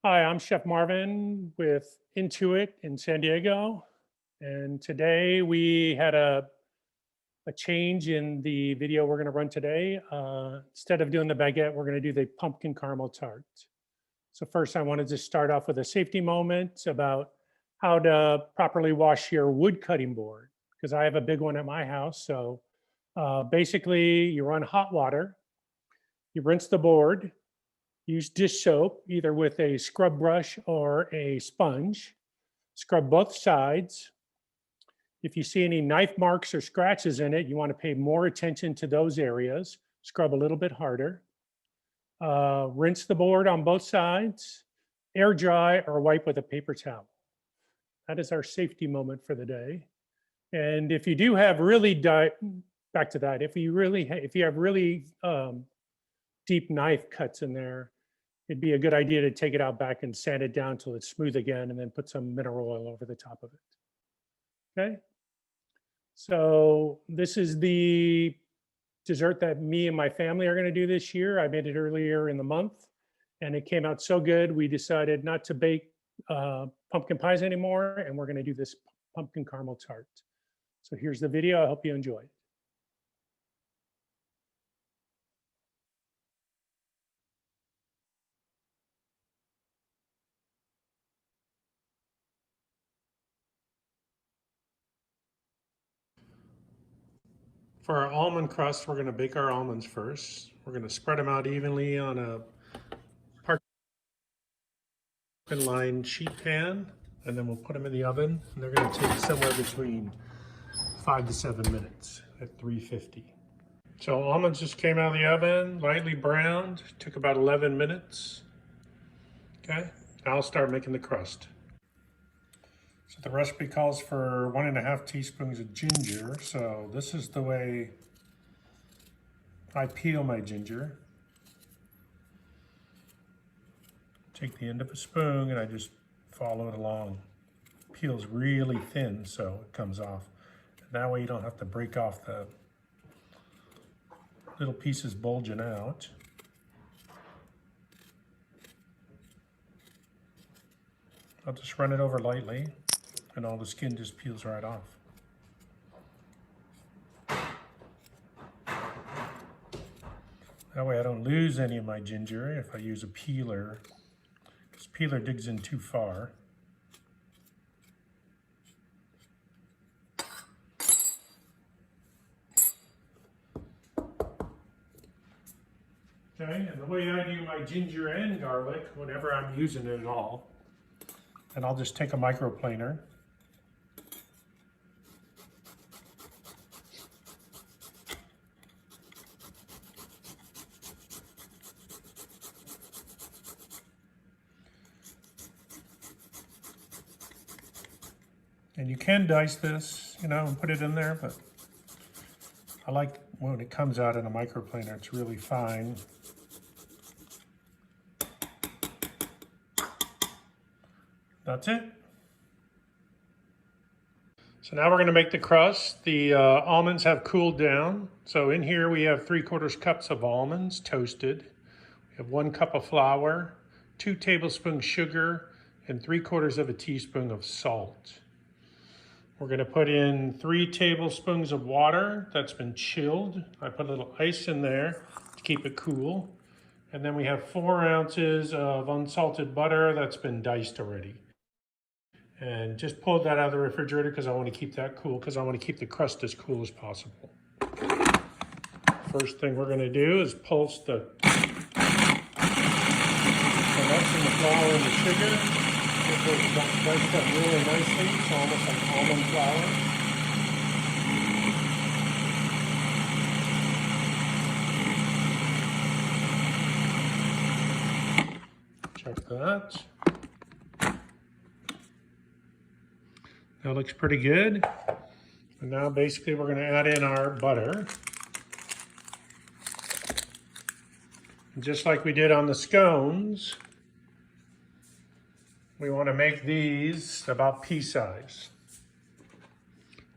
Hi, I'm Chef Marvin with Intuit in San Diego. And today we had a change in the video we're going to run today. Instead of doing the baguette, we're going to do the pumpkin caramel tart. So first, I wanted to start off with a safety moment about how to properly wash your wood cutting board, because I have a big one at my house. So basically, you run hot water, you rinse the board, use dish soap, either with a scrub brush or a sponge. Scrub both sides. If you see any knife marks or scratches in it, you want to pay more attention to those areas. Scrub a little bit harder. Rinse the board on both sides. Air dry or wipe with a paper towel. That is our safety moment for the day. And if you do have back to that, if you have really deep knife cuts in there, it'd be a good idea to take it out back and sand it down till it's smooth again, and then put some mineral oil over the top of it. Okay. So this is the dessert that me and my family are going to do this year. I made it earlier in the month and it came out so good, we decided not to bake pumpkin pies anymore, and we're going to do this pumpkin caramel tart. So here's the video. I hope you enjoy it. For our almond crust, we're going to bake our almonds first. We're going to spread them out evenly on a parchment-lined sheet pan, and then we'll put them in the oven. And they're going to take somewhere between 5 to 7 minutes at 350. So almonds just came out of the oven, lightly browned. Took about 11 minutes. Okay, now I'll start making the crust. So the recipe calls for 1.5 teaspoons of ginger. So this is the way I peel my ginger. Take the end of a spoon and I just follow it along. It peels really thin so it comes off. And that way you don't have to break off the little pieces bulging out. I'll just run it over lightly and all the skin just peels right off. That way I don't lose any of my ginger if I use a peeler, because peeler digs in too far. Okay, and the way I do my ginger and garlic, whenever I'm using it at all, and I'll just take a microplaner. And you can dice this, and put it in there, but I like when it comes out in a microplaner, it's really fine. That's it. So now we're going to make the crust. The almonds have cooled down. So in here we have 3/4 cups of almonds toasted. We have 1 cup of flour, 2 tablespoons sugar, and 3/4 teaspoon of salt. We're going to put in 3 tablespoons of water that's been chilled. I put a little ice in there to keep it cool. And then we have 4 ounces of unsalted butter that's been diced already. And just pulled that out of the refrigerator because I want to keep that cool, because I want to keep the crust as cool as possible. First thing we're going to do is pulse the nuts and the flour and the sugar. This will dice up really nicely. It's almost like almond flour. Check that. That looks pretty good. And now basically we're going to add in our butter. And just like we did on the scones, we want to make these about pea size.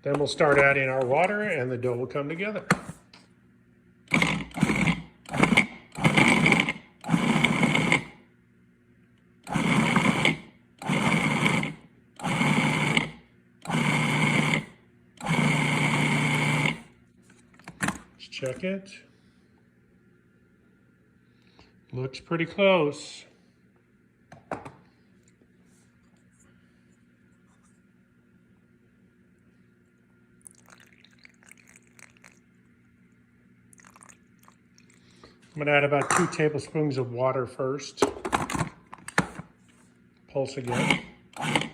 Then we'll start adding our water and the dough will come together. check it. Looks pretty close. I'm gonna add about 2 tablespoons of water first. Pulse again. I'm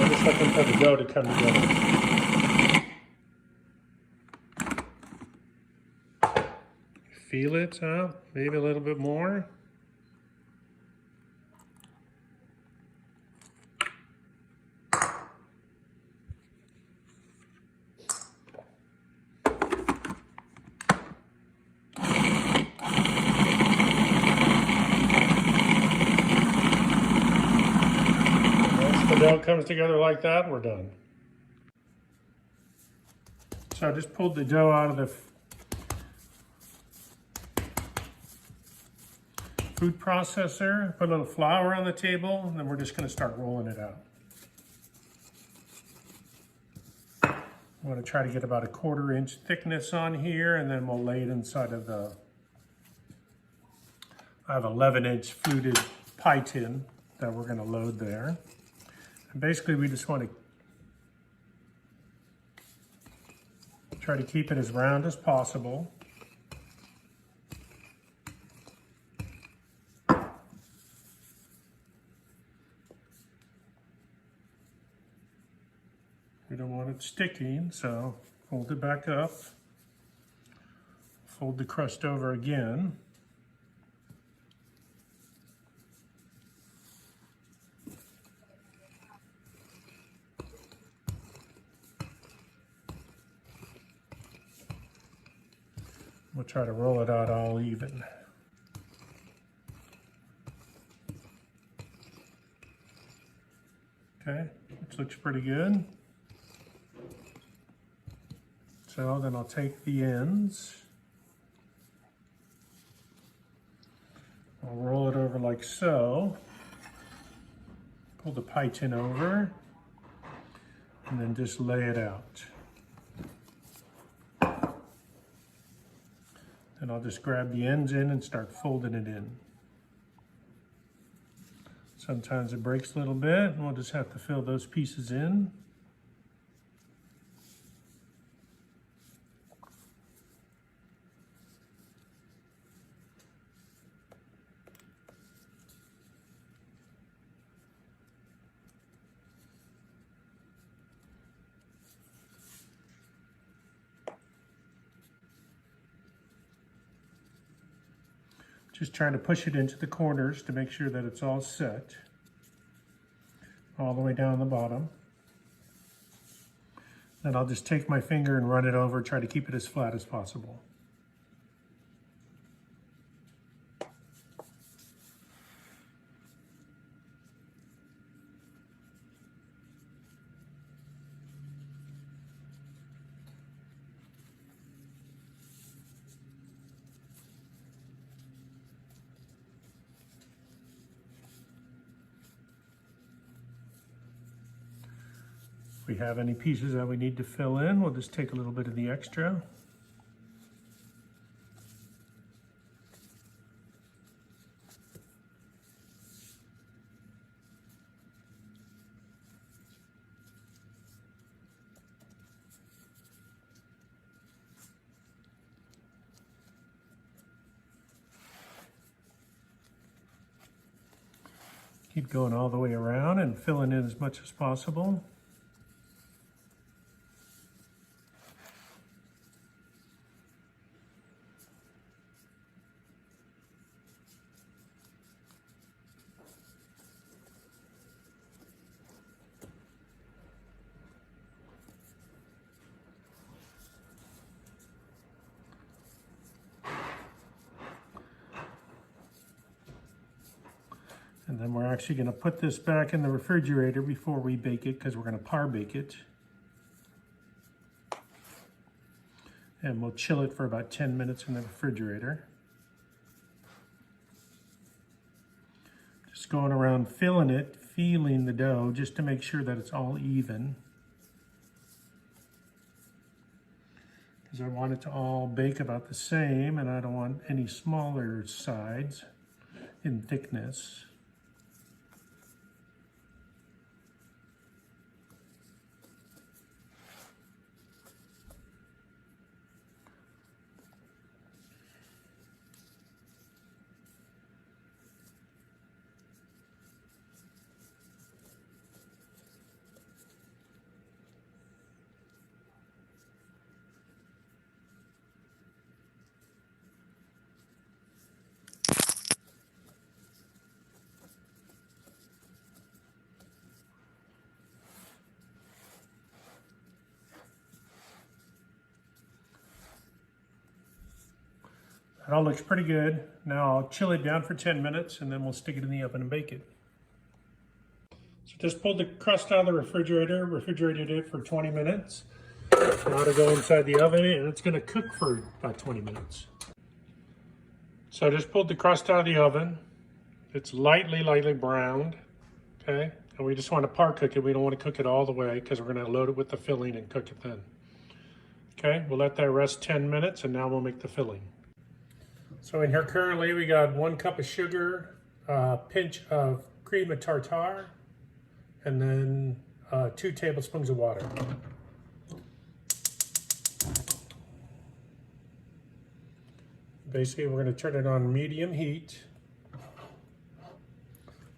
just looking for the dough to come together. Feel it, huh? Maybe a little bit more. Once the dough comes together like that, we're done. So I just pulled the dough out of the food processor, put a little flour on the table, and then we're just gonna start rolling it out. I'm gonna try to get about a 1/4 inch thickness on here, and then we'll lay it inside of the, I have 11-inch fluted pie tin that we're gonna load there. And basically we just wanna try to keep it as round as possible. We don't want it sticking, so fold it back up. Fold the crust over again. We'll try to roll it out all even. Okay, which looks pretty good. So then I'll take the ends. I'll roll it over like so. Pull the pie tin over and then just lay it out. And I'll just grab the ends in and start folding it in. Sometimes it breaks a little bit and we'll just have to fill those pieces in. Just trying to push it into the corners to make sure that it's all set, all the way down the bottom. Then I'll just take my finger and run it over, try to keep it as flat as possible. If we have any pieces that we need to fill in, we'll just take a little bit of the extra. Keep going all the way around and filling in as much as possible. And then we're actually going to put this back in the refrigerator before we bake it, because we're going to par bake it. And we'll chill it for about 10 minutes in the refrigerator. Just going around filling it, feeling the dough just to make sure that it's all even. Because I want it to all bake about the same, and I don't want any smaller sides in thickness. That all looks pretty good. Now I'll chill it down for 10 minutes and then we'll stick it in the oven and bake it. So just pulled the crust out of the refrigerator, refrigerated it for 20 minutes. Now to go inside the oven and it's gonna cook for about 20 minutes. So I just pulled the crust out of the oven. It's lightly browned, okay? And we just want to par cook it. We don't want to cook it all the way because we're gonna load it with the filling and cook it then. Okay, we'll let that rest 10 minutes and now we'll make the filling. So in here currently we got 1 cup of sugar, a pinch of cream of tartar, and then 2 tablespoons of water. Basically we're going to turn it on medium heat.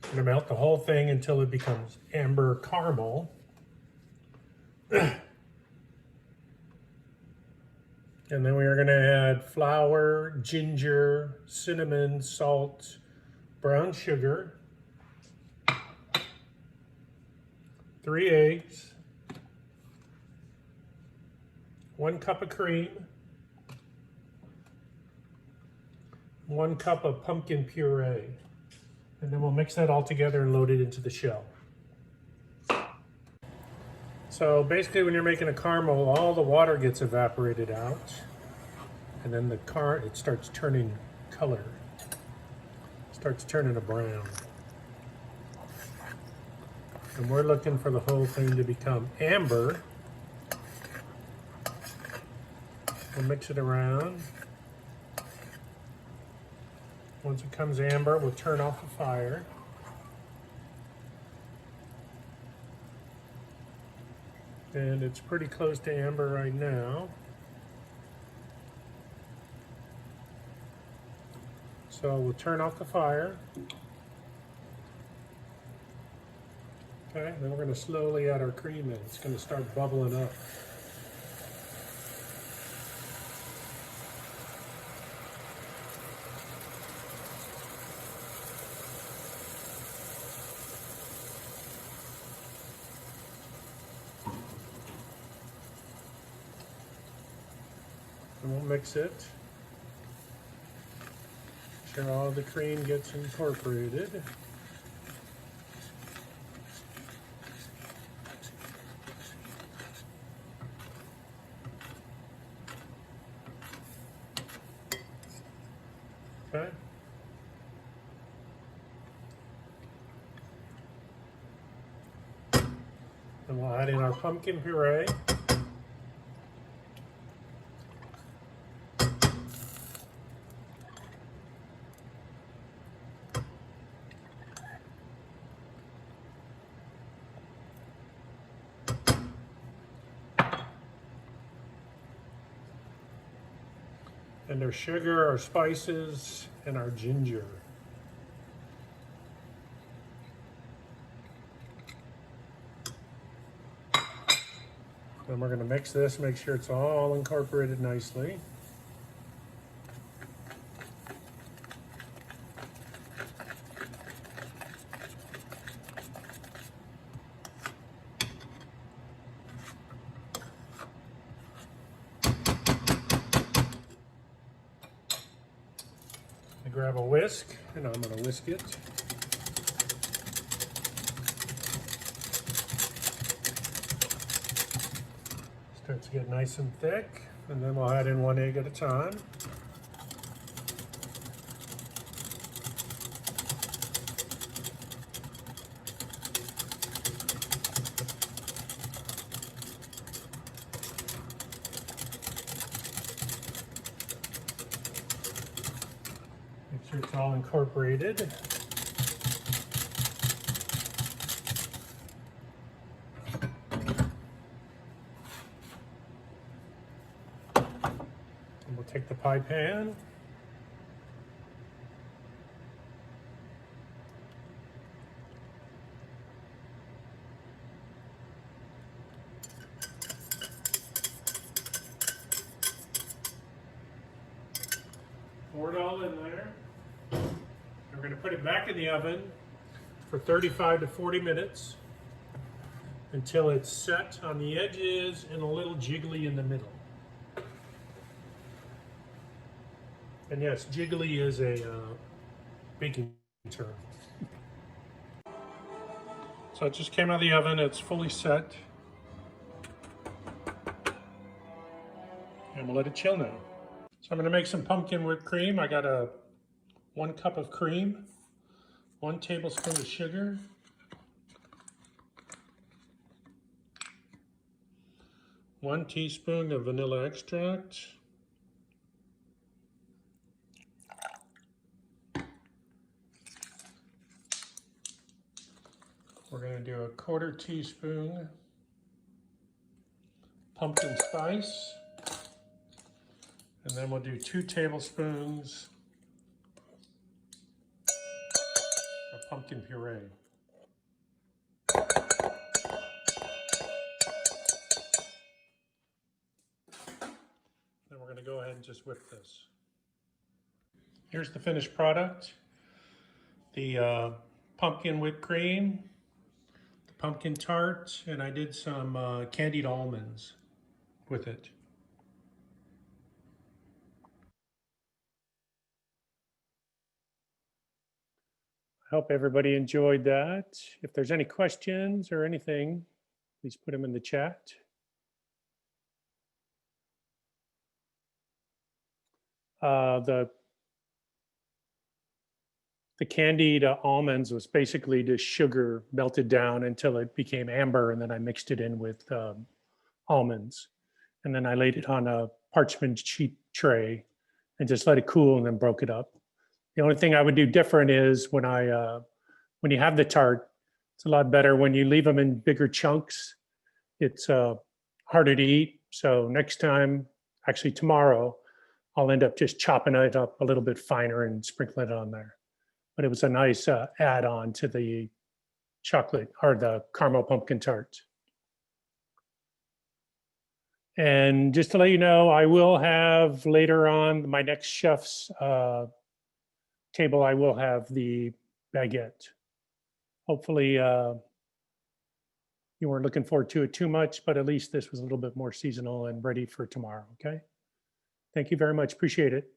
We're going to melt the whole thing until it becomes amber caramel. And then we are going to add flour, ginger, cinnamon, salt, brown sugar, 3 eggs, 1 cup of cream, 1 cup of pumpkin puree. And then we'll mix that all together and load it into the shell. So basically when you're making a caramel, all the water gets evaporated out. And then it starts turning color. It starts turning a brown. And we're looking for the whole thing to become amber. We'll mix it around. Once it comes amber, we'll turn off the fire. And it's pretty close to amber right now. So we'll turn off the fire. Okay, then we're going to slowly add our cream in. It's going to start bubbling up. And we'll mix it. Make sure all the cream gets incorporated. Okay. And we'll add in our pumpkin puree. And our sugar, our spices, and our ginger. Then we're going to mix this, make sure it's all incorporated nicely. Grab a whisk, and I'm going to whisk it. Starts to get nice and thick, and then we'll add in 1 egg at a time. it's all incorporated. And we'll take the pie pan. Pour it all in there. We're going to put it back in the oven for 35 to 40 minutes until it's set on the edges and a little jiggly in the middle. And yes, jiggly is a baking term. So it just came out of the oven, it's fully set. And we'll let it chill now. So I'm going to make some pumpkin whipped cream. I got 1 cup of cream, 1 tablespoon of sugar, 1 teaspoon of vanilla extract, we're going to do 1/4 teaspoon pumpkin spice, and then we'll do 2 tablespoons of pumpkin puree. Then we're going to go ahead and just whip this. Here's the finished product. The pumpkin whipped cream, the pumpkin tart, and I did some candied almonds with it. I hope everybody enjoyed that. If there's any questions or anything, please put them in the chat. The candied almonds was basically just sugar melted down until it became amber, and then I mixed it in with almonds. And then I laid it on a parchment sheet tray and just let it cool and then broke it up. The only thing I would do different is when you have the tart, it's a lot better when you leave them in bigger chunks. It's harder to eat. So next time, actually tomorrow, I'll end up just chopping it up a little bit finer and sprinkling it on there. But it was a nice add-on to the chocolate or the caramel pumpkin tart. And just to let you know, I will have later on my next chef's table, I will have the baguette. Hopefully you weren't looking forward to it too much, but at least this was a little bit more seasonal and ready for tomorrow, okay? Thank you very much, appreciate it.